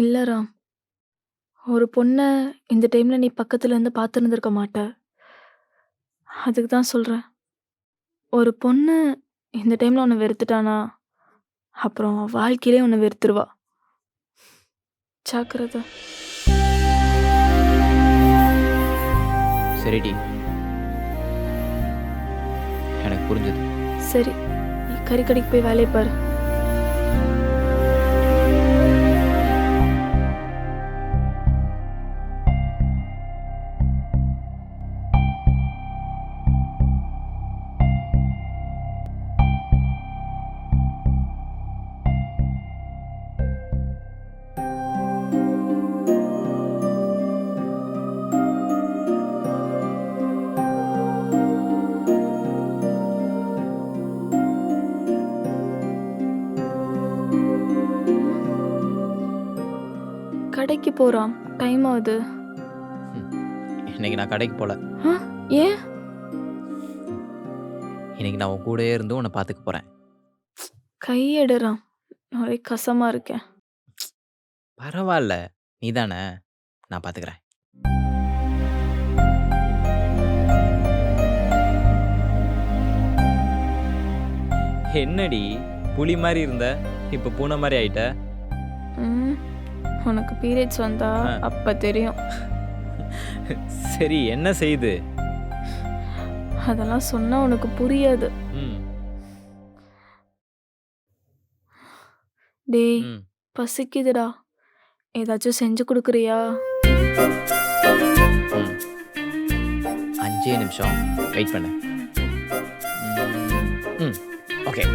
இல்ல ராம். ஒரு பொண்ண இந்த டைம்ல நீ பக்கத்துல இருந்து பார்த்திருந்திருக்க மாட்ட. அதுக்கு தான் சொல்றேன். ஒரு பொண்ணு இந்த டைம்ல உன்ன வெறுத்துட்டானா, அப்புறம் வாழ்க்கையிலே உன்ன வெறுத்துருவா. ஜாக்கிரத. சரிடி, எனக்கு புரிஞ்சது. சரி, நீ கறிக்கடைக்கு போய் வேலைய பாரு. கடைக்கு போ ராம். டைம் ஆகுது. இன்னைக்கு நான் கடைக்கு போல. ஆ, ஏன்? இன்னைக்கு நான் உன் கூடயே இருந்து உன்னை பார்த்துக்க போறேன். கையெடு ராம். ஒரே கசமா இருக்கேன். பரவாயில்ல, நீதானே, நான் பார்த்துக்கிறேன். என்னடி புலி மாதிரி இருந்த, இப்ப பூனை மாதிரி ஆயிட்ட? ம், உனக்கு பீரியட்ஸ் வந்தா ஆ. அப்ப தெரியும். சரி, என்ன செய்யுது? அதெல்லாம் சொன்னா உனக்கு புரியாது. ம், டேய், ம். பசிக்குதுடா. ஏதாச்சும் செஞ்சு கொடுக்குறியா? ம். 5 நிமிஷம் வெயிட் பண்ணு. ம், ஓகே.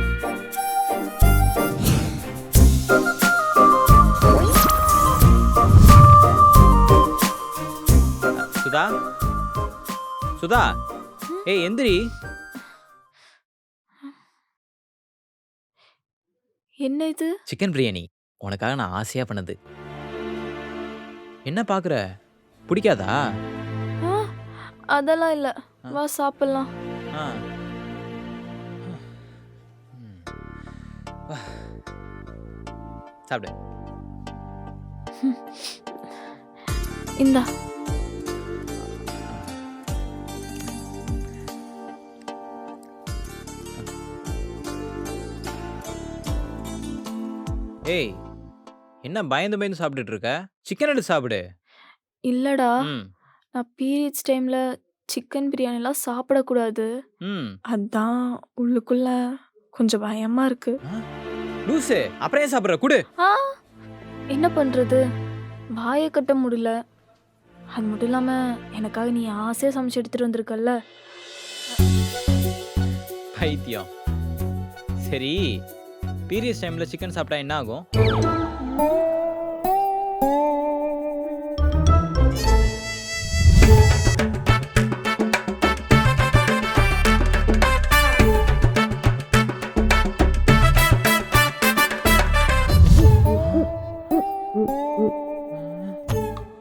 சுதா, சுதா, ஏய் எந்திரி. என்ன இது? சிக்கன் பிரியாணி உனக்காக நான் ஆசையா பண்ணது. என்ன பாக்குற, பிடிக்காதா? ஆ, அதெல்லாம் இல்ல. ஆ. வா சாப்பிடலாம். ஆ. ம். வா. சாப்பிடு. இந்தா. ஏய், என்ன பயந்து பயந்து சாப்பிட்டுட்டு இருக்க? சிக்கன் எடுத்து சாப்பிடு. இல்லடா, ம், நான் பீரியட்ஸ் டைம்ல சிக்கன் பிரியாணிலாம் சாப்பிடக்கூடாது. ம். அதான் உள்ளுக்குள்ள கொஞ்சம் பயமா இருக்கு. ஆ? லூசு, அப்புறம் ஏன் சாப்பிட்ற? குடு. ஆ, என்ன பண்றது? வாயை கட்ட முடியல. அது மட்டும் இல்லாம எனக்காக நீ ஆசையா சமைச்சு எடுத்துட்டு வந்திருக்கல்ல. பைத்தியம். சரி, பீரியட்ஸ் டைம்ல சிக்கன் சாப்பிட்டா என்ன ஆகும்?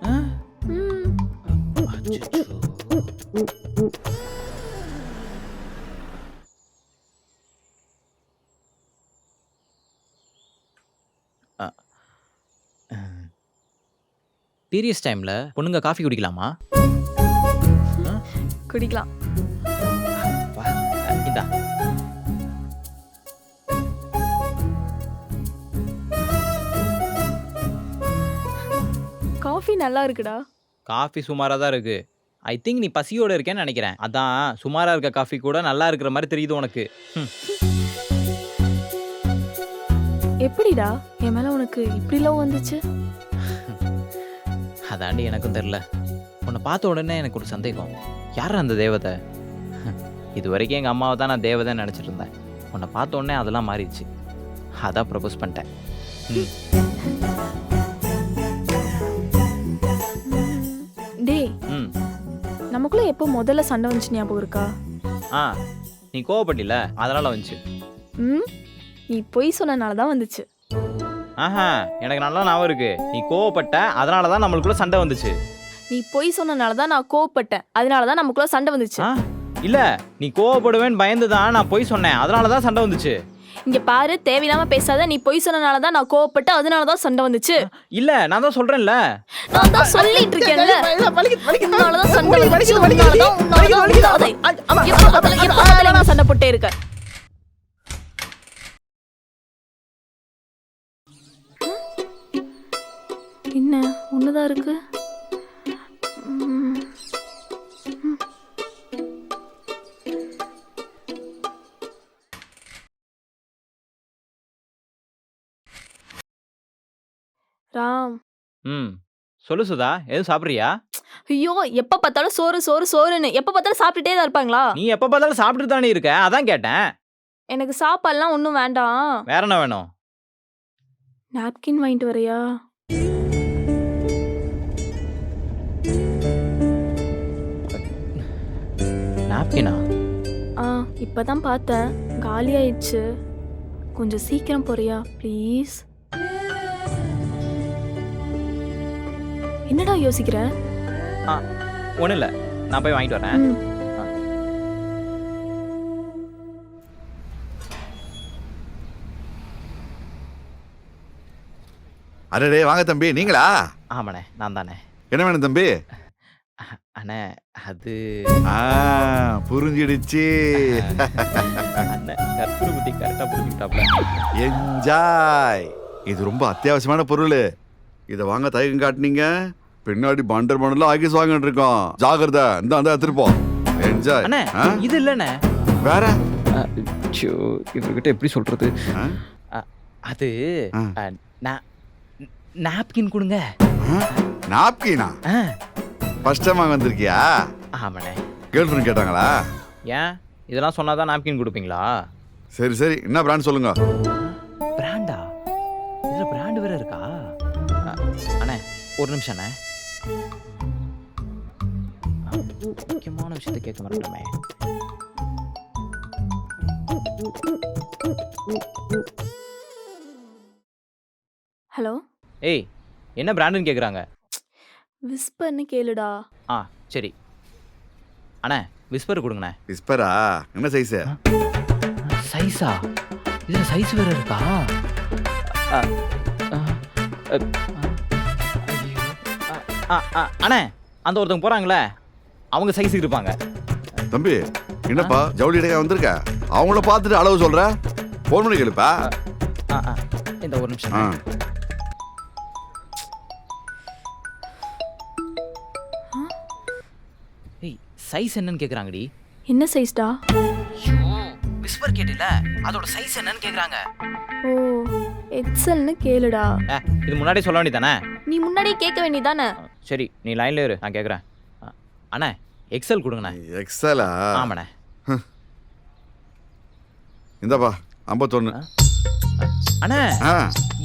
ஆ? ம், அச்சச்சோ. அ, பீரியட்ஸ் டைம்ல பொண்ணுங்க காஃபி குடிக்கலாமா? ஆ? குடிக்கலாம். வா, இந்தா. காஃபி நல்லா இருக்குடா. காஃபி சுமாரா தான் இருக்கு. ஐ திங்க் நீ பசியோட இருக்கேன்னு நினைக்கிறேன். அதான் சுமாரா இருக்க காஃபி கூட நல்லா இருக்கிற மாதிரி தெரியுது உனக்கு. ம். எப்படிடா என் மேல உனக்கு இப்படி லவ் வந்துச்சு? அதாண்டி எனக்கும் தெரியல. உன்னை பார்த்த உடனே எனக்கு ஒரு சந்தேகம். யார் அந்த தேவதை? இது வரைக்கும் எங்கள் அம்மாவை தான் நான் தேவதைன்னு நினச்சிட்டு இருந்தேன். உன்னை பார்த்த உடனே அதெல்லாம் மாறிடுச்சு. அதான் ப்ரப்போஸ் பண்ணிட்டேன். ம். டேய், ம். நமக்குள்ள எப்போ முதல்ல சண்டை வந்துச்சு ஞாபகம் இருக்கா? ஆ, நீ கோவப்பட்டில, அதனால வந்துச்சு. ம், நீ பொய் சொன்னனால தான் வந்துச்சு. ஆஹா, எனக்கு நல்லா ஞாபகம் இருக்கு. நீ கோவப்பட்ட, அதனால தான் நம்மளுக்குள்ள சண்டை வந்துச்சு. நீ பொய் சொன்னனால தான் நான் கோவப்பட்டேன். அதனால தான் நமக்குள்ள சண்டை வந்துச்சு. ஆ, இல்ல, நீ கோவப்படுவேன்னு பயந்து தான் நான் போய் சொன்னேன். அதனால தான் சண்டை வந்துச்சு. இங்க பாரு, தேவையில்லாம பேசாத. நீ பொய் சொன்னனால தான் நான் கோவப்பட்டு அதனால தான் சண்டை வந்துச்சு. இல்ல நான் தான் சொல்றேன்ல. நான் தான் சொல்லிட்டு இருக்கேன்ல. உன்னால தான் சண்டை வந்துச்சு. உன்னால தான் எப்ப பார்த்தாலும் சண்டை போட்டே இருக்க. என்ன ஒண்ணுதான் இருக்கு. ராம், சொல்லு சுதா, எதுவும் சாப்பிட்றியா? ஐயோ, எப்ப பார்த்தாலும் சோறு சோறு சோறுன்னு எப்ப பார்த்தாலும் சாப்பிட்டுட்டே தான் இருப்பாங்களா? நீ எப்ப பார்த்தாலும் சாப்பிட்டு தானே இருக்க, அதான் கேட்டேன். எனக்கு சாப்பாடுலாம் ஒன்றும் வேண்டாம். வேற என்ன வேணும்? நாப்கின் வாங்கிட்டு வரையா? நாப்கினா? இப்பதான் பார்த்தேன், காலி ஆயிடுச்சு. கொஞ்சம் சீக்கிரம் போறியா ப்ளீஸ்? என்னடா யோசிக்கிற? ஒன்றும் இல்லை, நான் போய் வாங்கிட்டு வரேன். அடடே வாங்க தம்பி, நீங்களா? ஆமாண்ணே, நான் தானே. என்ன வேணும் தம்பி? அண்ணே அது புரிஞ்சிடுச்சு. அண்ணே கற்பூர புத்தி கரெக்டாக புரிஞ்சுக்கிட்டாப்ல. என்ஜாய். இது ரொம்ப அத்தியாவசியமான பொருள். இதை வாங்க தயக்கம் காட்டினீங்க, பின்னாடி பண்டர் பண்டர்லாம் ஆகிஸ் வாங்கிட்டு இருக்கோம். ஜாகிரதை. இந்த அந்த எடுத்துருப்போம். என்ஜாய். அண்ணே இது இல்லைண்ணே. வேற இவர்கிட்ட எப்படி சொல்றது? அது நாப்கின் கொடுங்க. நாப்கினா? ஃபர்ஸ்ட் டைம் வாங்க வந்திருக்கியா? ஆமாண்ணே. கேர்ள் ஃப்ரெண்ட் கேட்டாங்களா? ஏன் இதெல்லாம் சொன்னாதான் நாப்கின் கொடுப்பீங்களா? சரி சரி, என்ன பிராண்ட் சொல்லுங்க. பிராண்டா? இதுல பிராண்ட் வேற இருக்கா? அண்ணே ஒரு நிமிஷம் அண்ணே, முக்கியமான விஷயத்தை கேட்க மாட்டோமே. ஹலோ. ஏய், என்ன பிராண்டுன்னு கேட்குறாங்க? விஸ்பர்னு கேளுடா. சரி அண்ணே, விஸ்பர் கொடுங்கண்ணே. விஸ்பரா? என்ன சைஸு? சைஸா? இதுல சைஸ் வேற இருக்கா? அண்ணே அந்த ஒருத்தவங்க போறாங்களே, அவங்க சைஸுக்கு இருப்பாங்க. தம்பி என்னப்பா ஜவுளி இடையா வந்திருக்க? அவங்கள பார்த்துட்டு அளவு சொல்ற? ஃபோன் பண்ணி கேளுப்பா. இந்த ஒரு நிமிஷம். சைஸ் என்னன்னு கேக்குறாங்கடி. என்ன சைஸ்டா? விஸ்பர் கேட்டில, அதோட சைஸ் என்னன்னு கேக்குறாங்க. ஓ, எக்ஸல்னு கேளுடா. இது முன்னாடியே சொல்ல வேண்டியதானே? நீ முன்னாடியே கேட்க வேண்டியதானே? சரி நீ லைன்ல இரு, நான் கேக்குறேன். அண்ணே எக்ஸல் கொடுங்கண்ணே. எக்ஸலா? ஆமாண்ணே. இந்தாப்பா 51. அண்ணே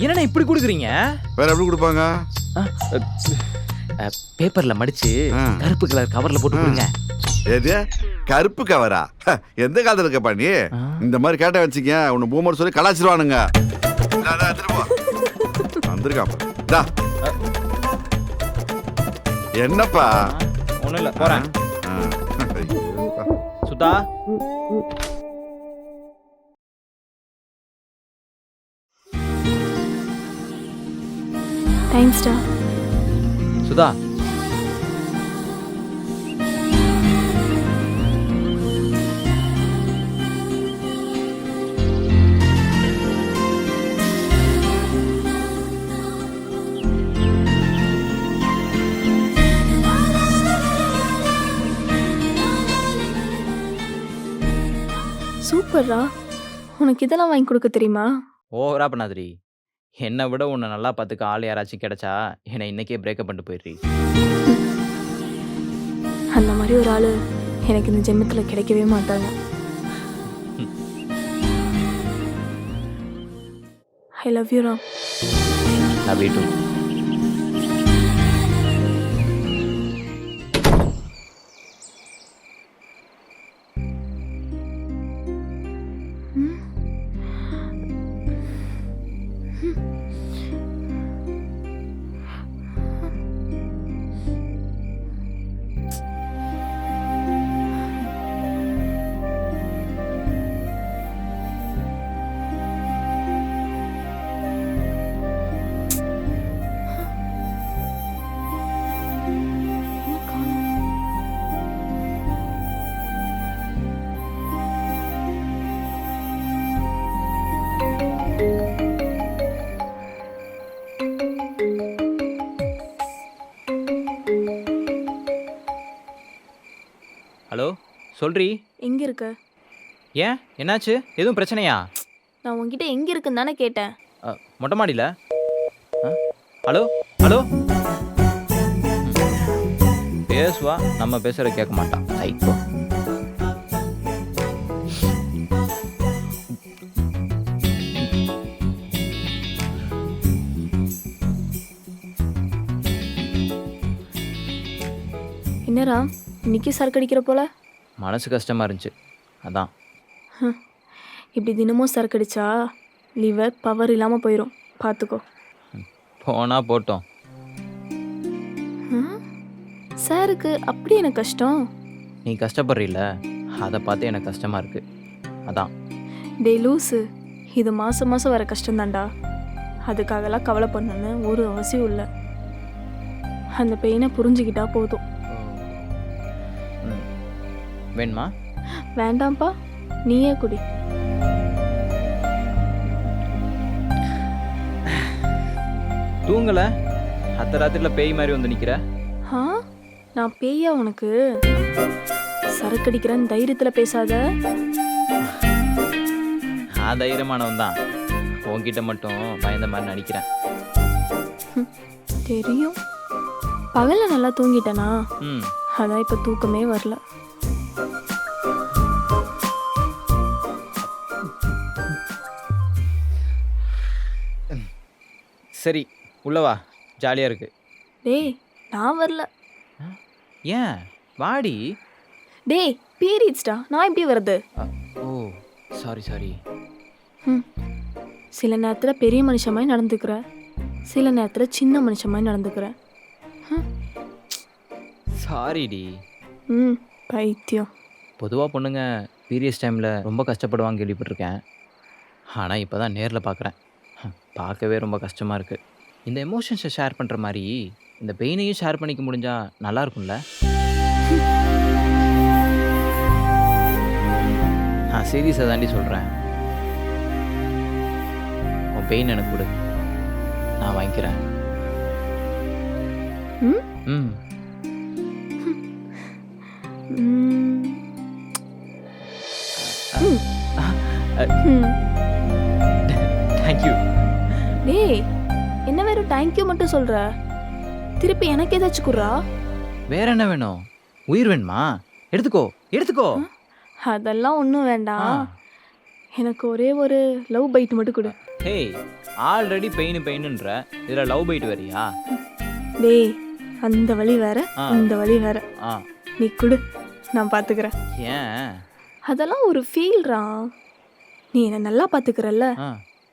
என்னண்ணே இப்படி கொடுக்குறீங்க? வேற எப்படி கொடுப்பாங்க? பேப்பர்ல மடிச்சு கருப்பு கலர் கவர்ல போட்டு கொடுங்க. எது கருப்பு கவரா? எந்த காலத்துல இருக்கப்பா நீ? இந்த மாதிரி கேட்ட வச்சுக்க உன்னை பூமர் சொல்லி கலாச்சிருவானுங்க. வந்திருக்காப்பா. என்னப்பா? ஒண்ணும் இல்ல, போறேன். சுதா தேங்க்ஸ்டா. சுதா சூப்பர்ரா. உனக்கு இதெல்லாம் வாங்கி கொடுக்க தெரியுமா? ஓவரா பண்ணாதடி. என்னை விட உன்னை நல்லா பார்த்துக்க ஆள் யாராச்சும் கிடைச்சா என்னை இன்னைக்கே பிரேக்கப் பண்ணிட்டு போயிடுறீ. அந்த மாதிரி ஒரு ஆளு எனக்கு இந்த ஜென்மத்தில் கிடைக்கவே மாட்டாங்க. I love you Ram. Love you too. Hello சொல்றி. எங்க இருக்க? ஏன் என்னாச்சு? எதுவும் பிரச்சனையா? நான் உன்கிட்ட எங்க இருக்குன்னு தானே கேட்டேன். மொட்டை மாடியில். Hello hello. பேசுவா, நம்ம பேசுகிற கேட்க மாட்டான். சைக்கோ. என்னடா இன்னைக்கு சரக்கு அடிக்கிற போல? மனசு கஷ்டமாக இருந்துச்சு, அதான். இப்படி தினமும் சரக்கு அடிச்சா லிவர் பவர் இல்லாமல் போயிடும், பார்த்துக்கோ. போனா போட்டோம். சாருக்கு அப்படி எனக்கு கஷ்டம். நீ கஷ்டப்படுறீல்ல, அதை பார்த்து எனக்கு கஷ்டமாக இருக்குது, அதான். டே லூஸு, இது மாதம் மாதம் வர கஷ்டம்தான்டா. அதுக்காகலாம் கவலை பண்ணணுன்னு ஒரு அவசியம் இல்லை. அந்த பெயினை புரிஞ்சுக்கிட்டா போதும். வேணுமா? வேண்டாம்ப்பா, நீயே குடி. தூங்கல, அத்த ராத்திரியில் பேய் மாதிரி வந்து நிற்கிற. ஆ, நான் பேயா உனக்கு? சரக்கு அடிக்கிறேன்னு தைரியத்தில் பேசாத. நான் தைரியமானவன் தான், உன்கிட்ட மட்டும் பயந்த மாதிரி நடிக்கிறேன். தெரியும். பகலில் நல்லா தூங்கிட்டேனா, ம். அதான் இப்போ தூக்கமே வரல. சரி, உள்ளவா, ஜாலியாக இருக்கு. டேய் நான் வரல. ஏன் வாடி. டேய் பீரியட்ஸ்டா, நான் எப்படி வருது? ஓ சாரி சாரி. சில நேரத்தில் பெரிய மனுஷன் மாதிரி நடந்துக்கிறேன், சில நேரத்தில் சின்ன மனுஷன் மாதிரி நடந்துக்கிறேன். சாரிடி. பைத்தியம். பொதுவாக பொண்ணுங்க பீரியட்ஸ் டைமில் ரொம்ப கஷ்டப்படுவாங்க கேள்விப்பட்டிருக்கேன். ஆனால் இப்போ தான் நேரில் பார்க்குறேன். பார்க்கவே ரொம்ப கஷ்டமாக இருக்குது. இந்த எமோஷன்ஸை ஷேர் பண்ணுற மாதிரி இந்த பெயினையும் ஷேர் பண்ணிக்க முடிஞ்சா நல்லா இருக்கும்ல. நான் சீரியஸாக தாண்டி சொல்கிறேன். உன் பெயின் எனக்கு கொடு, நான் வாங்கிக்கிறேன். ம். தேங்க்யூ. டேய் என்ன வெறும் தேங்க்யூ மட்டும் சொல்ற? திருப்பி எனக்கு ஏதாச்சும் குறா? வேற என்ன வேணும்? உயிர் வேணுமா? எடுத்துக்கோ எடுத்துக்கோ. அதெல்லாம் ஒன்றும் வேண்டாம். எனக்கு ஒரே ஒரு லவ் பைட் மட்டும் கொடு. ஹேய், ஆல்ரெடி பெயினுன்ற இதில் லவ் பைட் வேறியா? டேய் அந்த வழி வேற, இந்த வழி வேற. நீ கொடு, நான் பார்த்துக்கிறேன். ஏன்? அதெல்லாம் ஒரு ஃபீல்ரா. நீ என்னை நல்லா பார்த்துக்கிறல்ல,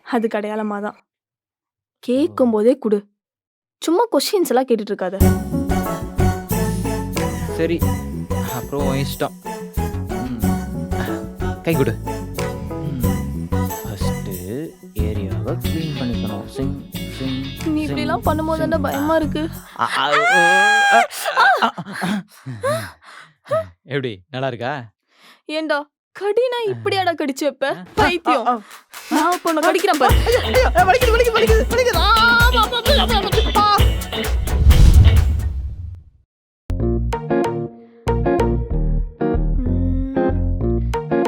அதுக்கு அடையாளமாக தான். கேட்கும் போதே கொடு, சும்மா கொஸ்டின்ஸ் எல்லாம் கேட்டுட்டு இருக்காத. சரி, அப்புறம் இஷ்டம். கை கொடு. ஃபர்ஸ்ட் ஏரியாவை க்ளீன் பண்ணிக்கணும். சிங் சிங். நீ இப்படிலாம் பண்ணும்போது என்ன பயமா இருக்கு? எப்படி, நல்லா இருக்கா? ஏண்டா கடினா இப்படியாடா கடிச்சு வைப்ப? பைத்தியம். நான் இப்போ உன்னை கடிக்கிறேன் பாரு.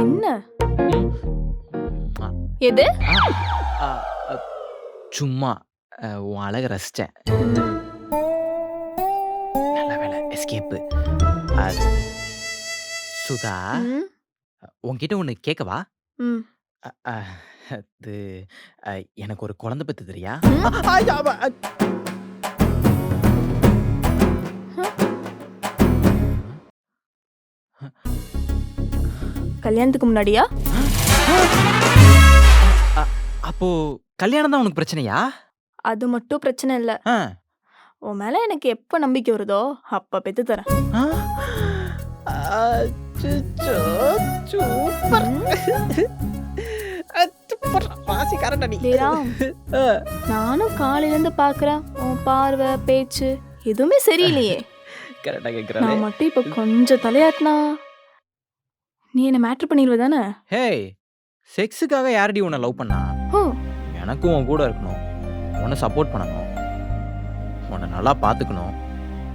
என்ன எது? சும்மா உன் அழகை ரசித்தேன். நல்ல வேலை, எஸ்கேப்பு. சுதா, உன்கிட்ட ஒன்று கேட்கவா? அது எனக்கு ஒரு குழந்தை பெற்று தெரியா? கல்யாணத்துக்கு முன்னாடியா? அப்போ கல்யாணம் தான் உனக்கு பிரச்சனையா? அது மட்டும் பிரச்சனை இல்லை. உன் மேல எனக்கு எப்ப நம்பிக்கை வருதோ அப்ப பெத்து தரேன். நானும் காலையில இருந்து பாக்குறேன், உன் பார்வை பேச்சு எதுவுமே சரியில்லையே. நான் மட்டும் இப்ப கொஞ்சம் தலையாட்டினா நீ என்ன மேட்டர் பண்ணிடுவ தானே? ஹேய், செக்ஸுக்காக யாரடி உன்னை லவ் பண்ணா? எனக்கும் உன் கூட இருக்கணும், உன்னை சப்போர்ட் பண்ணணும், உன்னை நல்லா பார்த்துக்கணும்.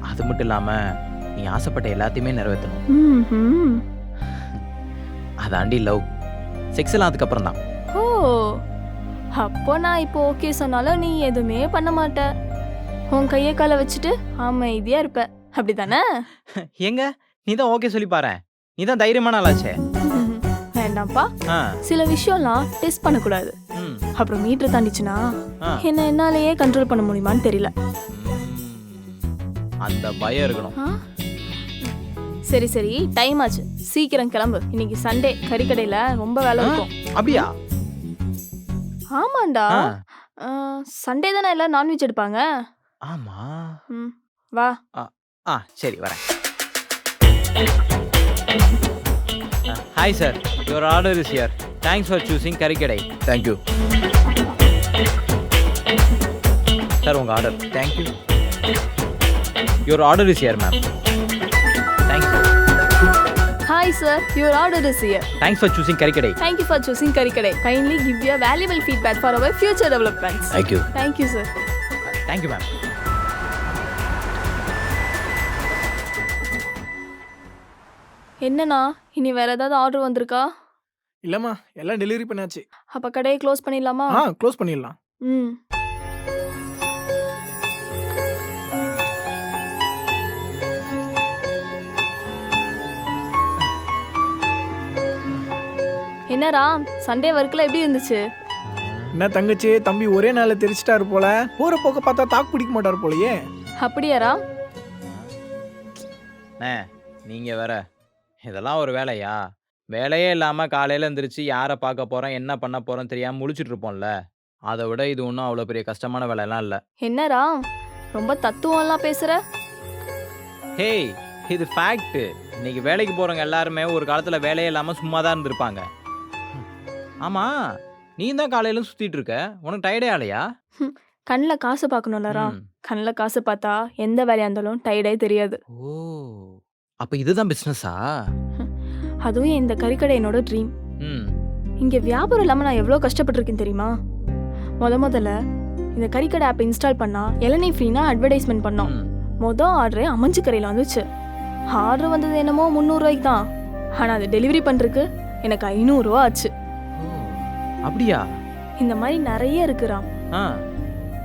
அது மட்டும் இல்லாமல் நீ ஆசைப்பட்ட எல்லாத்தையுமே நிறைவேற்றணும். ம்ஹும். அதாண்டி லவ். செக்ஸ் எல்லாம் அதுக்கப்புறம் தான். ஓ, அப்போ நான் இப்போ ஓகே சொன்னாலும் நீ எதுவுமே பண்ண மாட்ட. உன் கையை காலை வச்சுட்டு அமைதியா இருப்ப, அப்படிதானே? எங்க நீ தான் ஓகே சொல்லி பாரு. நீ தான் தைரியமான ஆளாச்சே. வேண்டாம்ப்பா, ஆ, சில விஷயம்லாம் டெஸ்ட் பண்ணக்கூடாது. ம், அப்புறம் மீட்டர் தாண்டிச்சுன்னா ஆ. என்ன என்னாலேயே கண்ட்ரோல் பண்ண முடியுமான்னு தெரியல. அந்த பயம் இருக்கணும். ஆ? சரி சரி, டைம் ஆச்சு, சீக்கிரம் கிளம்பு. இன்னைக்கு சண்டே, கறிக்கடையில ரொம்ப வேலை இருக்கும். அப்படியா? ஆமாண்டா, ஆ, சண்டே தானே எல்லாம் நான்வெஜ் எடுப்பாங்க. ஆமா. ம், வா. ஆ, சரி வரேன். Hi sir, your order is here. Thanks for choosing Karikadai. Thank you. Sir உங்கள் ஆர்டர். Thank you. Your order is here ma'am. Thanks sir. Hi sir, your order is here. Thanks for choosing Karikadai. Thank you for choosing Karikadai. Kindly give your valuable feedback for our future developments. Thank you. Thank you sir. Thank you ma'am. என்னண்ணா, இனி வேற ஏதாவது order வந்திருக்கா? இல்லம்மா, எல்லாம் delivery பண்ணாச்சு. அப்ப கடையை close பண்ணிடலாமா? க்ளோஸ் பண்ணிடலாம். ம். என்னடா, சண்டே ஒர்க்ல எப்படி இருந்துச்சு? என்ன தங்கச்சி, தம்பி ஒரே நாள்ல தெரிச்சிட்டாரு போல. போற போக்க பார்த்தா தாக்கு பிடிக்க மாட்டாரு போலயே. அப்படியாரா? நீங்கள் வேற இதெல்லாம் ஒரு வேலையா? வேலையே இல்லாமல் காலையில் எழுந்திரிச்சு யாரை பார்க்க போகிறோம் என்ன பண்ண போகிறோம் தெரியாமல் முழிச்சிட்டு இருப்போம்ல. அதை விட இது ஒன்றும் அவ்வளோ பெரிய கஷ்டமான வேலையெல்லாம் இல்லை. என்னடா, ரொம்ப தத்துவம்லாம் பேசுற? ஹேய், இது ஃபேக்ட்டு. இன்னைக்கு வேலைக்கு போகிறவங்க எல்லாருமே ஒரு காலத்தில் வேலையே இல்லாமல் சும்மா தான் இருந்திருப்பாங்க. ஆமாம், நீ தான் காலையிலும் சுற்றிட்டு இருக்க. உனக்கு டயர்டே ஆலையா? கண்ணில் காசு பார்க்கணும்லரா? கண்ணில் காசு பார்த்தா எந்த வேலையா இருந்தாலும் டயர்டே தெரியாது. ஓ, அப்போ இதுதான் பிஸ்னஸா? அதுவும் இந்த கறிக்கடை என்னோட ட்ரீம். ம், இங்கே வியாபாரம் இல்லாமல் நான் எவ்வளோ கஷ்டப்பட்டிருக்கேன் தெரியுமா? முதல்ல இந்த கறிக்கடை ஆப் இன்ஸ்டால் பண்ணா இளநீ ஃப்ரீனா அட்வர்டைஸ்மெண்ட் பண்ணோம். ம். ஆர்டரே அமஞ்சு கரையில் வந்துச்சு. ஆர்டர் வந்தது என்னமோ 300 ரூபாய்க்கு தான். ஆனால் அது டெலிவரி பண்ணுறதுக்கு எனக்கு 500 ரூபா ஆச்சு. ஓ, அப்படியா? இந்த மாதிரி நிறைய இருக்குறாம். ஆ,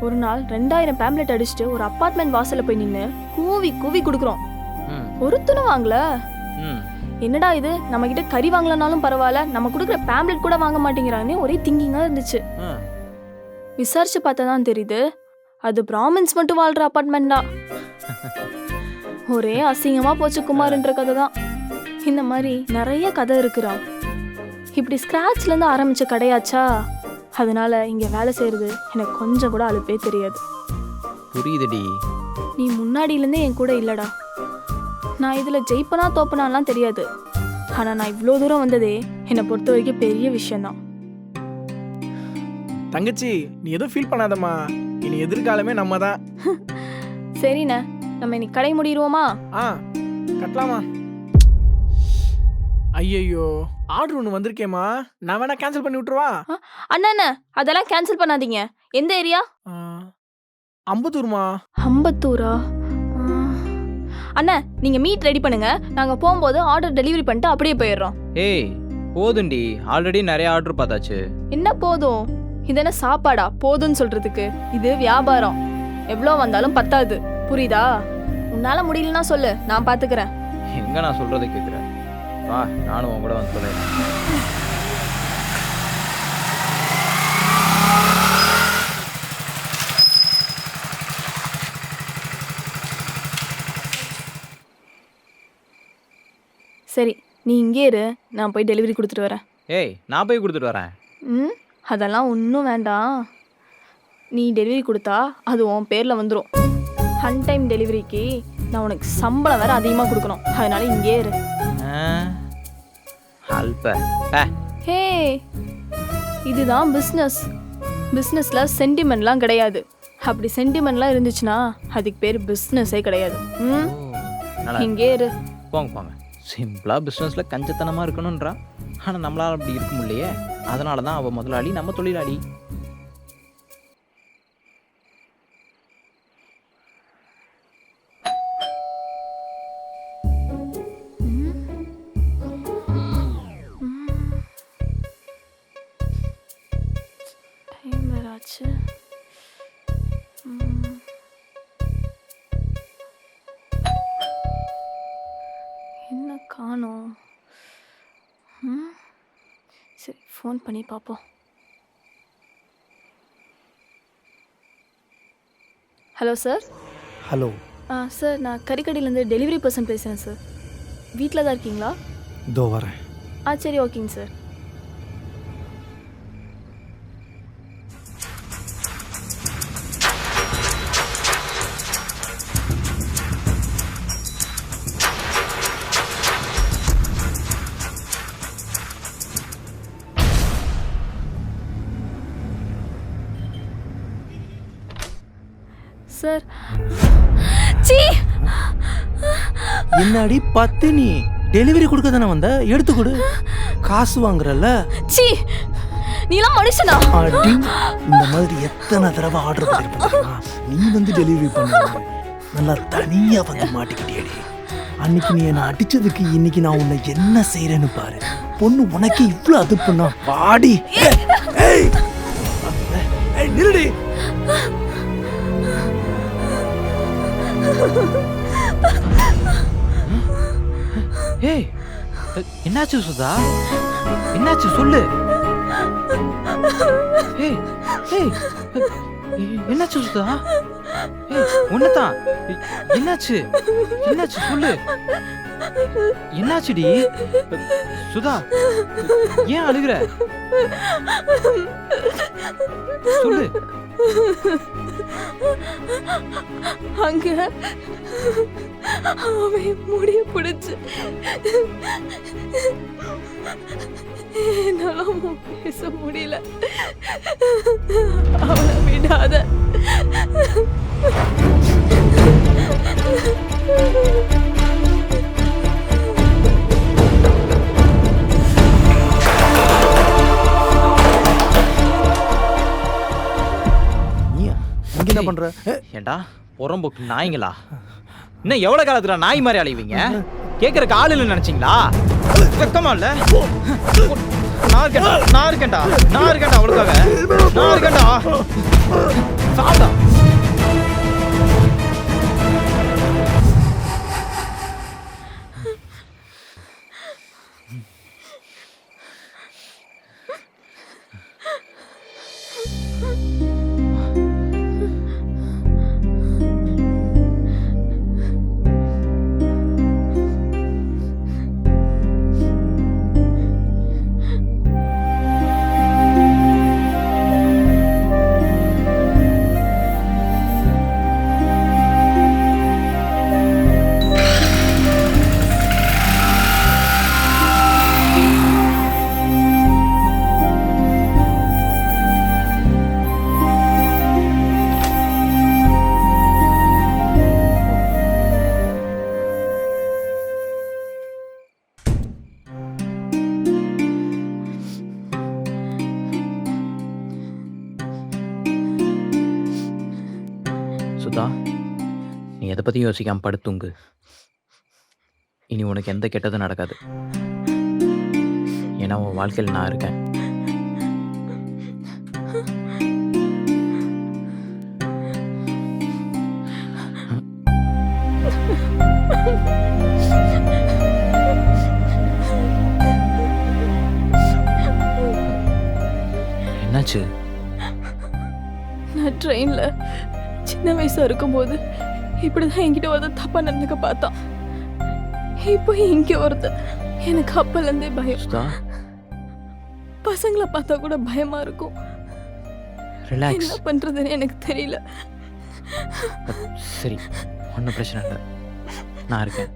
ஒரு நாள் 2000 பேம்லெட் அடிச்சுட்டு ஒரு அப்பார்ட்மெண்ட் வாசல்ல போய் நின்று கூவி கூவி கொடுக்குறோம். ம், ஒருத்தனும் வாங்கல. ம். என்னடா இது, நம்ம கிட்ட கறி வாங்கலனாலும் பரவாயில்ல, நம்ம கொடுக்குற பேம்லெட் கூட வாங்க மாட்டேங்கிறாங்கன்னு ஒரே திங்கிங்கா இருந்துச்சு. ஆ. விசாரிச்சு பார்த்தா தான் தெரியுது, அது பிராமின்ஸ் மட்டும் வாழ்ற அப்பார்ட்மெண்ட் தான். ஒரே அசிங்கமா போச்சு குமார்ன்ற கதை தான். இந்த மாதிரி நிறைய கதை இருக்குறான். இப்படி ஸ்கிராச்ல இருந்து ஆரம்பிச்ச கடையாச்சா, அதனால இங்க வேலை செய்யறது எனக்கு கொஞ்சம் கூட அலுப்பே தெரியாது. புரியுதுடி. நீ முன்னாடியிலேருந்தே என் கூட இல்லடா. நான் இதுல ஜெயிப்பனா தோப்பனாலாம் தெரியாது. ஆனா நான் இவ்வளோ தூரம் வந்ததே என்னை பொறுத்த வரைக்கும் பெரிய விஷயம்தான். தங்கச்சி, நீ எதுவும் ஃபீல் பண்ணாதம்மா. இனி எதிர்காலமே நம்ம தான். சரிண்ணே, நம்ம இன்னைக்கு கடை முடிடுவோமா? கட்டலாமா? ஐயோ, ஆர்டர் ஒன்று வந்திருக்கேம்மா. நான் வேணா கேன்சல் பண்ணி விட்டுருவா? அண்ணா, அதெல்லாம் கேன்சல் பண்ணாதீங்க. எந்த ஏரியா? அம்பத்தூர்மா. அம்பத்தூரா? அண்ணா, நீங்க மீட் ரெடி பண்ணுங்க. நாங்க போகும்போது ஆர்டர் டெலிவரி பண்ணிட்டு அப்படியே போயிடுறோம். ஏய், போதுண்டி, ஆல்ரெடி நிறைய ஆர்டர் பார்த்தாச்சு. என்ன போதும்? இது என்ன சாப்பாடா போதும்னு சொல்றதுக்கு? இது வியாபாரம். எவ்வளோ வந்தாலும் பத்தாது, புரியுதா? உன்னால முடியலன்னா சொல்லு, நான் பாத்துக்கிறேன். எங்க நான் சொல்றதை கேட்குறேன். வா, நானும் உன் கூட வந்து சொல்றேன். சரி, நீ இங்கே இரு, நான் போய் டெலிவரி கொடுத்துட்டு வரேன். ஏய், நான் போய் கொடுத்துட்டு வரேன். ம், அதெல்லாம் ஒன்றும் வேண்டாம். நீ டெலிவரி கொடுத்தா அது உன் பேரில் வந்துடும். அன்டைம் டெலிவரிக்கு நான் உனக்கு சம்பளம் வேறு அதிகமாக கொடுக்கணும். அதனால இங்கே இரு. அல்ப. ஹே, இதுதான் பிஸ்னஸ். பிஸ்னஸில் சென்டிமெண்ட்லாம் கிடையாது. அப்படி சென்டிமெண்ட்லாம் இருந்துச்சுன்னா அதுக்கு பேர் பிஸ்னஸே கிடையாது. ம், இங்கே இரு. போங்க போங்க. சிம்பிளா பிஸ்னஸில் கஞ்சத்தனமாக இருக்கணுன்றா. ஆனால் நம்மளால் அப்படி இருக்க முடியலையே. அதனால தான் அவள் முதலாளி, நம்ம தொழிலாளி. ஆச்சு? ம். என்ன காணோம்? ம். சரி, ஃபோன் பண்ணி பார்ப்போம். Hello sir. ஹலோ. சார், நான் கறிக்கடையிலேருந்து டெலிவரி பர்சன் பேசுகிறேன் சார். வீட்டில் தான் இருக்கீங்களா? இதோ வரேன். சரி, ஓகேங்க சார். சார். சீ! என்னடி பத்தினி, டெலிவரி கொடுக்க தானே வந்த, எடுத்து கொடு, காசு வாங்குறல்ல. சீ! நீலாம் மனுஷனா? அடி, இந்த மாதிரி எத்தனை தடவை ஆர்டர் பண்ணிருப்பா, நீ வந்து டெலிவரி பண்ண நல்லா தனியா வந்து மாட்டிக்கிட்டேடி. அன்னைக்கு நீ என்னை அடிச்சதுக்கு இன்னைக்கு நான் உன்னை என்ன செய்யறேன்னு பாரு. பொண்ணு உனக்கு இவ்வளவு அது பண்ணா வாடி. ஏய் நில்லுடி. ஏய், என்னாச்சு சுதா? என்னாச்சு சொல்லு. ஏய் ஏய், என்னாச்சு சுதா? ஏய், ஒண்ணுதான். என்னாச்சு? என்னாச்சு சொல்லு. என்னாச்சுடி சுதா? ஏன் அழுகுற? சொல்லு. அங்க அவன் முடிய பிடிச்சு என்னால பேச முடியல. அவனை விடாத. என்ன பண்ற? ஏண்டா புறம்போக்கு நாய்ங்களா? இன்னும் எவ்வளவு காலத்துல நாய் மாதிரி அலைவீங்க? கேட்கறக்கு ஆள் இல்லைன்னு நினைச்சீங்களா? வெக்கமா இல்ல? நான் இருக்கேன்டா அவளுக்காக. நான் இருக்கேன்டா. சாப்பிட்டா சுதா, நீ எதை பற்றியும் யோசிக்காம படுத்துங்க. இனி உனக்கு எந்த கெட்டதும் நடக்காது. ஏன்னா உன் வாழ்க்கையில் நான் இருக்கேன். என்னாச்சு? நான் ட்ரெயினில் சின்ன வயசாக இருக்கும்போது இப்படிதான் என்கிட்ட ஒருத்தர் தப்பா நடந்துக்க பார்த்தான். இப்போ இங்கே ஒருத்தர். எனக்கு அப்பலேருந்தே பயம். சுதா, பசங்களை பார்த்தா கூட பயமா இருக்கும். ரிலாக்ஸ். என்ன பண்றதுன்னு எனக்கு தெரியல. சரி, ஒன்றும் பிரச்சனை இல்லை, நான் இருக்கேன்.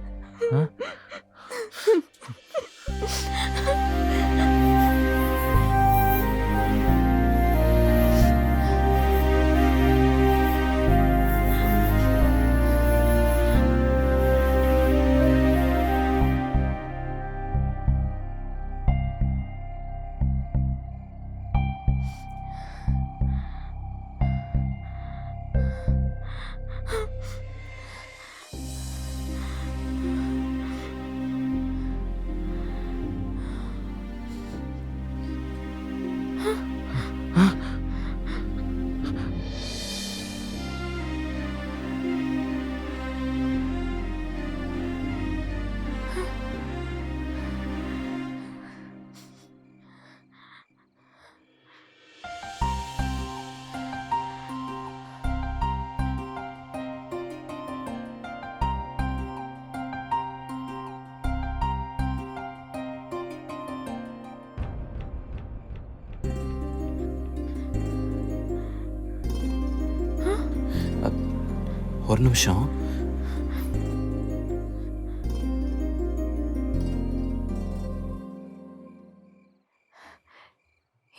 ஒரு நிமிஷம்.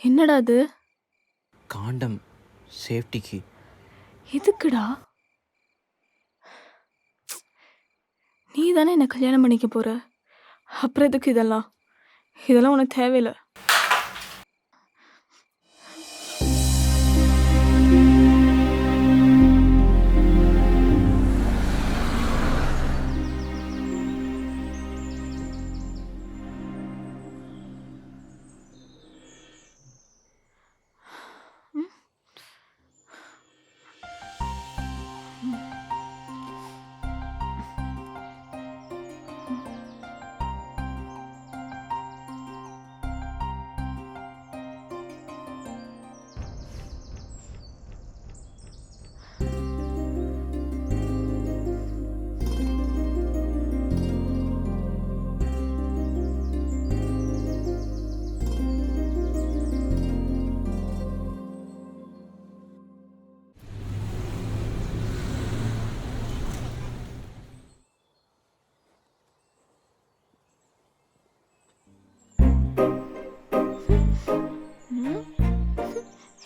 என்னடா அது? காண்டம், சேஃப்டிக்கு. எதுக்குடா? நீ தானே என்ன கல்யாணம் பண்ணிக்க போற. அப்புறம் எதுக்கு இதெல்லாம்? இதெல்லாம் உனக்கு தேவையில்லை.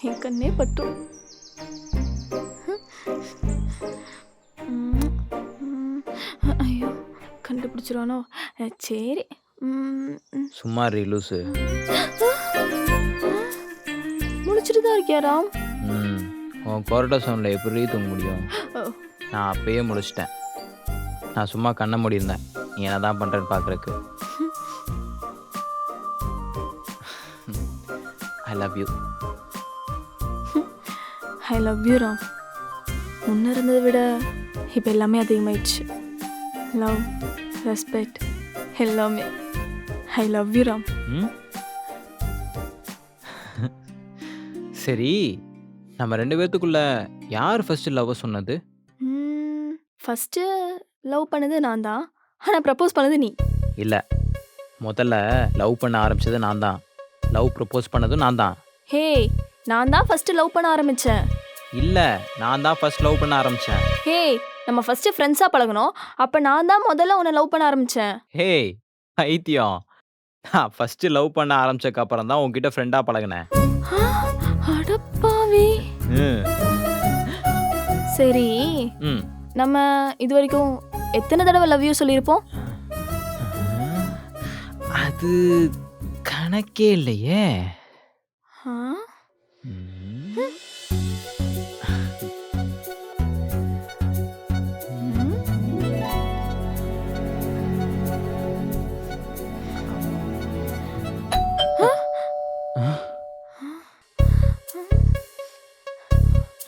என் கண்ணே பட்டு. ஐயோ, கண்டுபிடிச்சிருவானோ? சரி. சும்மா லூசு. முடிச்சுட்டு தான் இருக்கியா ராம்? உன் கொரட்டை சவுண்டில் எப்படி தூங்க முடியும்? ஓ. நான் அப்பயே முடிச்சிட்டேன். நான் சும்மா கண்ணை மூடியிருந்தேன், நீ என்ன தான் பண்ணுறேன்னு பார்க்குறக்கு. ஐ love you. I love you Ram. முன்ன இருந்ததை விட இப்போ எல்லாமே அதிகமாயிடுச்சு. லவ், ரெஸ்பெக்ட் எல்லாமே. ஐ லவ் யூ ராம். சரி, நம்ம 2 பேர்த்துக்குள்ள யார் ஃபர்ஸ்ட் லவ் சொன்னது? ஃபஸ்ட்டு லவ் பண்ணது நான் தான், ஆனால் ப்ரப்போஸ் பண்ணது நீ. இல்லை, முதல்ல லவ் பண்ண ஆரம்பிச்சது நான் தான், லவ் ப்ரப்போஸ் பண்ணதும் நான் தான். ஹே, நான் தான் ஃபஸ்ட்டு லவ் பண்ண ஆரம்பித்தேன். இல்லை, நான் தான் ஃபர்ஸ்ட் லவ் பண்ண ஆரம்பித்தேன். ஹே, நம்ம ஃபஸ்ட்டு ஃப்ரெண்ட்ஸாக பழகணும். அப்போ நான் தான் முதல்ல உன்னை லவ் பண்ண ஆரம்பித்தேன். ஹே பைத்தியம், நான் ஃபஸ்ட்டு லவ் பண்ண ஆரம்பிச்சதுக்கு அப்புறம் தான் உன்கிட்ட ஃப்ரெண்டாக பழகினேன். அடப்பாவி. சரி, நம்ம இது வரைக்கும் எத்தனை தடவை லவ் யூ சொல்லியிருப்போம்? அது கணக்கே இல்லையே. ஆ?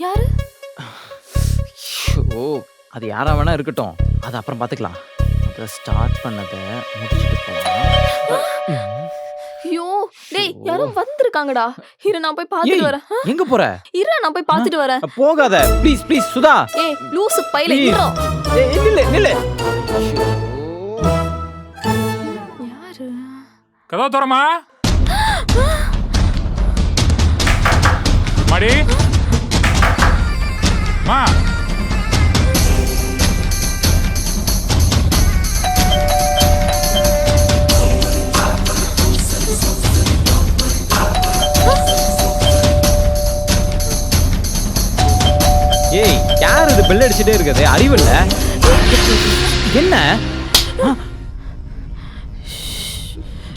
யாரு? ஓ, அது யாரா வேணா இருக்கட்டும், அது அப்புறம் பார்த்துக்கலாம். அதை ஸ்டார்ட் பண்ணதை முடிச்சுட்டு போகலாம். ஐயோ, டேய், யாரோ வந்திருக்காங்கடா. இரு, நான் போய் பார்த்துட்டு வரேன். எங்க போற? இரு, நான் போய் பார்த்துட்டு வரேன். போகாத, ப்ளீஸ் ப்ளீஸ் சுதா. ஏய், லூசு பையில Please. இரு. நில்லு நில்லு. யாரு? கதவு தரமா மாடி மா. ஏய், யார் இது பெல் அடிச்சுட்டே இருக்குது? அறிவில்ல என்ன?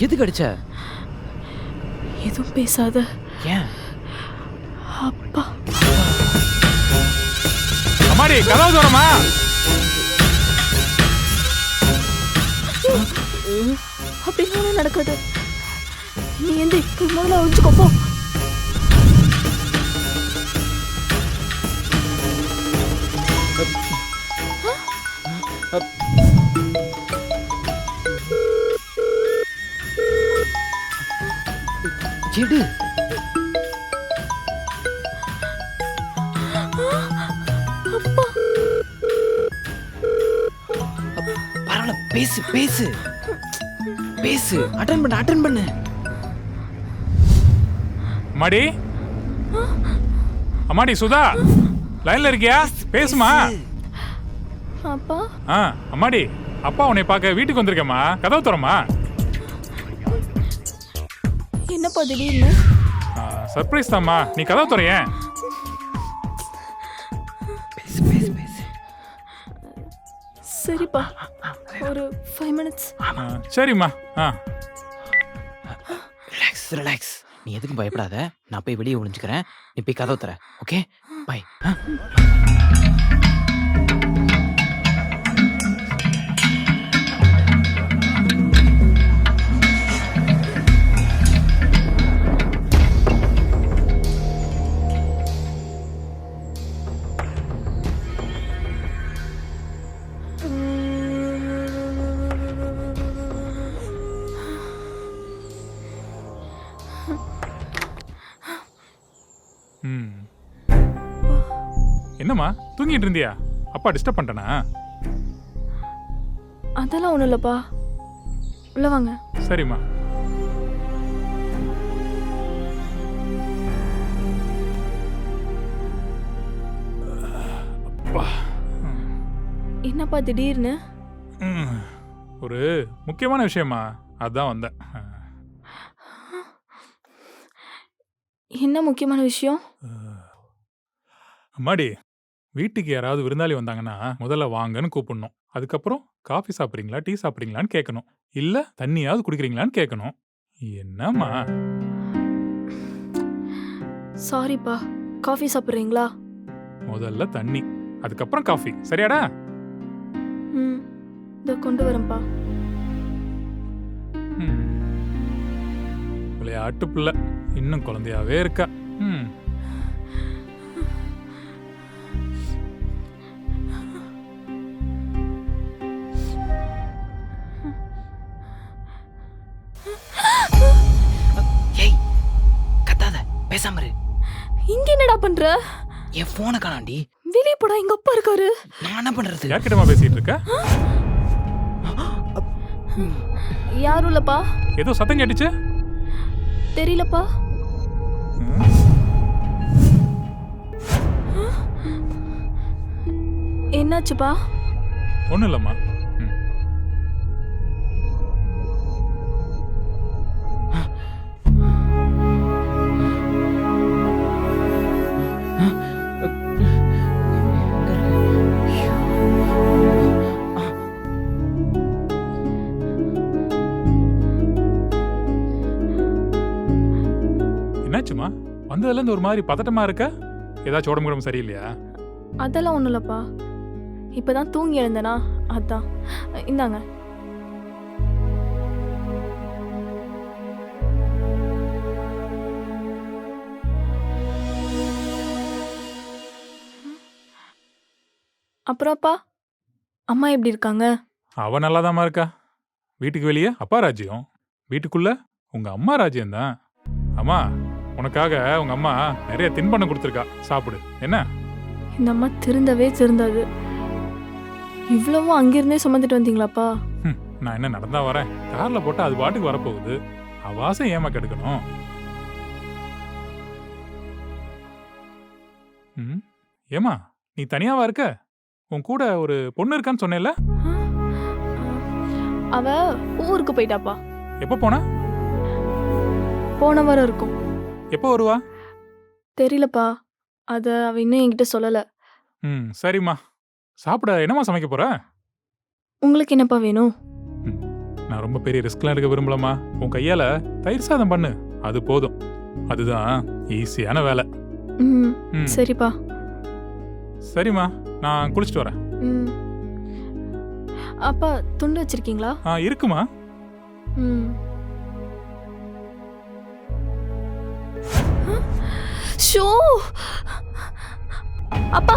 எதுக்கு அடிச்ச? எதுவும் பேசாத. ஏன்? அப்பா. அம்மாடி கதவு தரமா. அப்படின்னு நடக்குது. நீ எந்த முதல்ல ஒழிச்சுக்கோ போ. எடு. பரவாயில்ல, பேசு பேசு பேசு. அட்டன் பண்ணு. அம்மாடி அம்மாடி சுதா லைன்ல இருக்கியா? பேசுமா. அப்பா ஆ அம்மாடி அப்பா உன்னை பார்க்க வீட்டுக்கு வந்திருக்கேம்மா கதவு திறம்மா. என்னப்பா திடீர்னு? சர்ப்ரைஸ் தாம்மா, நீ கதவு திறயேன். சரிப்பா, ஒரு 5 மினிட்ஸ். சரிம்மா. Relax relax. நீ எதுக்கும் பயப்படாத. நான் போய் வெளியே ஒளிஞ்சுக்கிறேன். நீ போய் கதவு தர. Okay bye. என்னம்மா தூங்கிட்டு இருந்தியா? அப்பா டிஸ்டர்ப் பண்ணிட்டேனா? அதெல்லாம் ஒன்றும் இல்லைப்பா, உள்ள வாங்க. சரிம்மா. அப்பா. என்னப்பா திடீர்னு? ஒரு முக்கியமான விஷயமா, அதான் வந்தேன். என்ன முக்கியமான விஷயம்? அம்மாடி, வீட்டுக்கு யாராவது விருந்தாளி வந்தாங்கன்னா முதல்ல வாங்கன்னு கூப்பிடணும். அதுக்கப்புறம் காஃபி சாப்பிட்றீங்களா டீ சாப்பிட்றீங்களான்னு கேட்கணும். இல்லை தண்ணியாவது குடிக்கிறீங்களான்னு கேட்கணும். என்னம்மா? சாரிப்பா, காஃபி சாப்பிட்றீங்களா? முதல்ல தண்ணி, அதுக்கப்புறம் காஃபி. சரியாடா? ம், இதை கொண்டு வரேன்ப்பா. விளையாட்டு பிள்ளை, இன்னும் குழந்தையாவே இருக்கா. ஏய் கத்தாத, பேசாம இரு. இங்க என்னடா பண்ற? என் போனை காணாண்டி. வெளியே போடா, எங்க அப்பா இருக்காரு. நான் என்ன பண்றது? யார்கிட்டமா பேசிட்டு இருக்க? யாரும் இல்லப்பா. ஏதோ சத்தம் கேட்டுச்சு. தெரியலப்பா. என்னாச்சுப்பா? ஒன்றும் இல்லைம்மா. என்னாச்சுமா? வந்ததுலேருந்து ஒரு மாதிரி பதட்டமா இருக்க. ஏதாச்சும் உடம்பு உடம்பு சரியில்லையா? அதெல்லாம் ஒன்றும் இல்லப்பா, இப்பதான் தூங்கி எழுந்தனா, அதான். இந்தாங்க. அப்புறம்ப்பா, அம்மா எப்படி இருக்காங்க? அவ நல்லாதாம்மா இருக்கா. வீட்டுக்கு வெளியே அப்பா ராஜ்யம், வீட்டுக்குள்ள உங்க அம்மா ராஜ்யம் தான். அம்மா, உனக்காக உங்க அம்மா நிறைய தின்பண்டம் கொடுத்துருக்கா, சாப்பிடு. என்ன? இந்த அம்மா திருந்தவே திருந்தாது. இவ்வளவும் அங்கிருந்தே சுமந்துட்டு வந்தீங்களாப்பா? நான் என்ன நடந்தா வரேன்? கார்ல போட்டா அது பாட்டுக்கு வரப்போகுது. அவாசம் ஏமா கெடுக்கணும்? ஏமா நீ தனியாவா இருக்க? உன் கூட ஒரு பொண்ணு இருக்கான்னு சொன்னேல்ல? அவ ஊருக்கு போயிட்டாப்பா. எப்ப போனா? போன வாரம் இருக்கும். எப்போ வருவா? தெரியலப்பா, அத அவ இன்னும் என்கிட்ட சொல்லல. சரிம்மா. சாப்பிட என்னம்மா சமைக்க போற? உங்களுக்கு என்னப்பா வேணும்? நான் ரொம்ப பெரிய ரிஸ்க்லாம் எடுக்க விரும்பலம்மா. உன் கையால தயிர் சாதம் பண்ணு, அது போதும். அதுதான் ஈஸியான வேலை. சரிப்பா. சரிம்மா, நான் குளிச்சுட்டு வரேன். அப்பா, துண்டு வச்சிருக்கீங்களா? இருக்குமா. ஷோ அப்பா,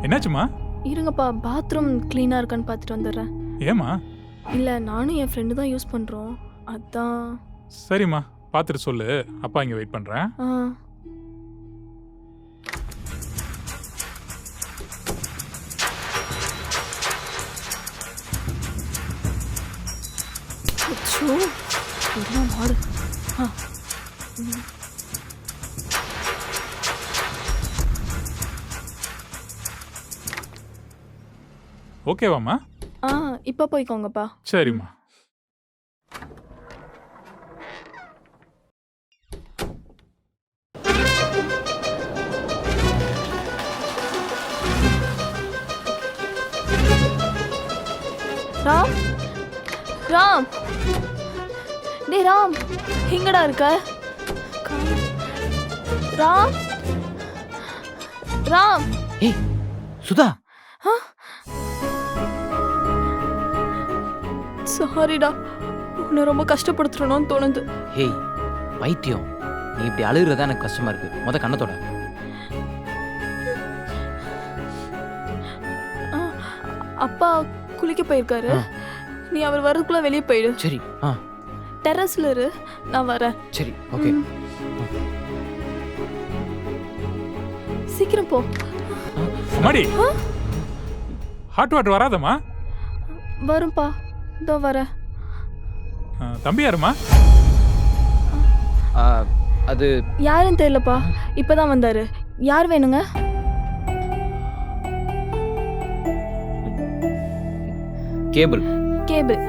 என்னாச்சுமா? இருங்கப்பா, பாத்ரூம் கிளீனா இருக்கான்னு பார்த்துட்டு வந்துடுறேன். ஏமா? இல்ல, நானும் என் ஃப்ரெண்டு தான் யூஸ் பண்றோம், அதான். சரிம்மா, பார்த்துட்டு சொல்லு. அப்பா இங்க வெயிட் பண்றேன். மாடு. ஓகேவாம்மா? இப்போ போய்க்கோங்கப்பா. சரிம்மா. ராம், ராம், டேய் ராம், எங்கடா இருக்க? ராம், ராம். ஏய் சுதா, சாரிடா, உன்னை ரொம்ப கஷ்டப்படுத்துறணும்னு தோணுது. ஏய் பைத்தியம், நீ இப்படி அழுகுறதா எனக்கு கஷ்டமா இருக்கு. முத கண்ணத்தோட. அப்பா குளிக்க போயிருக்காரு. நீ அவர் வர்றதுக்குள்ள வெளியே போயிடு. சரி. டெரஸ்ல இரு, நான் வரேன். சரி ஓகே. சீக்கிரம் போ. அம்மாடி, ஹாட் வாட்டர் வராதம்மா? வரும்பா, இதோ வரேன். தம்பி யாருமா? அது யாருன்னு தெரியலப்பா, இப்பதான் வந்தாரு. யார் வேணுங்க? கேபிள். கேபிள்.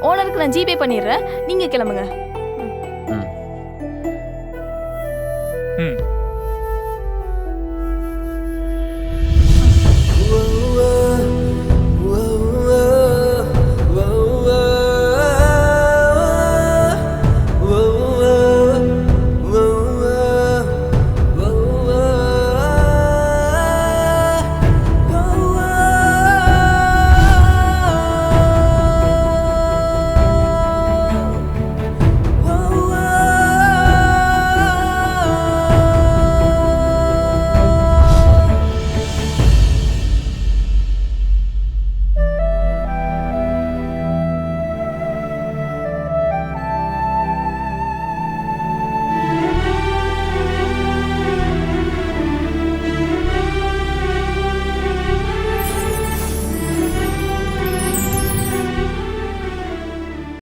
ஓனருக்கு நான் ஜிபே பண்ணிடுறேன், நீங்க கிளம்புங்க.